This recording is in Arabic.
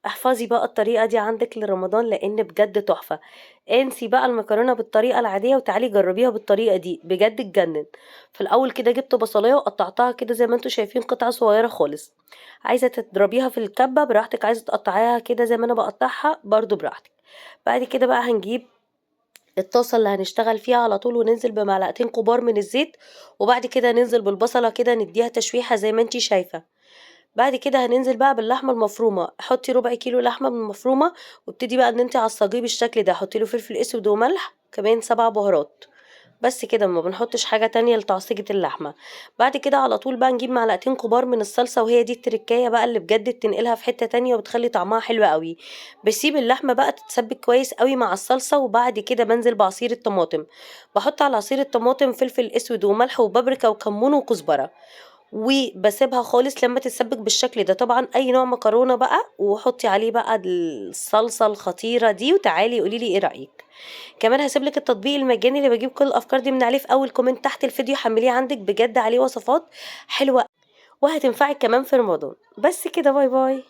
احفظي بقى الطريقة دي عندك لرمضان لأن بجد تحفة. انسي بقى المكرونة بالطريقة العادية وتعالي جربيها بالطريقة دي بجد تجنن. في الأول كده جبت بصلاية وقطعتها كده زي ما انتوا شايفين قطع صغيرة خالص. عايزة تضربيها في الكبة براحتك، عايزة تقطعيها كده زي ما انا بقطعها برضو براحتك. بعد كده بقى هنجيب الطاسة اللي هنشتغل فيها على طول وننزل بمعلقتين كبار من الزيت. وبعد كده ننزل بالبصلة كده نديها تشويحة زي ما انتي شايفة. بعد كده هننزل بقى باللحمة المفرومة، حطي ربع كيلو لحمة مفرومة. وابتدي بقى ان انتي عصجيه بالشكل ده، حطي له فلفل اسود وملح كمان 7 بهارات. بس كده ما بنحطش حاجة تانية لتعصيجة اللحمة. بعد كده على طول بقى نجيب معلقتين كبار من الصلصة، وهي دي التركاية بقى اللي بجد بتنقلها في حتة تانية وبتخلي طعمها حلو قوي. بسيب اللحمة بقى تتسبك كويس قوي مع الصلصة، وبعد كده بنزل بعصير الطماطم. بحط على عصير الطماطم فلفل اسود وملح وبابريكا وكمون وكزبرة. وباسيبها خالص لما تتسبك بالشكل ده، طبعا اي نوع مكرونه بقى، وحطي عليه بقى الصلصه الخطيره دي وتعالي قولي لي ايه رايك. كمان هسيب لك التطبيق المجاني اللي بجيب كل الافكار دي من عليه في اول كومنت تحت الفيديو، حمليه عندك بجد عليه وصفات حلوه وهتنفعك كمان في رمضان. بس كده، باي باي.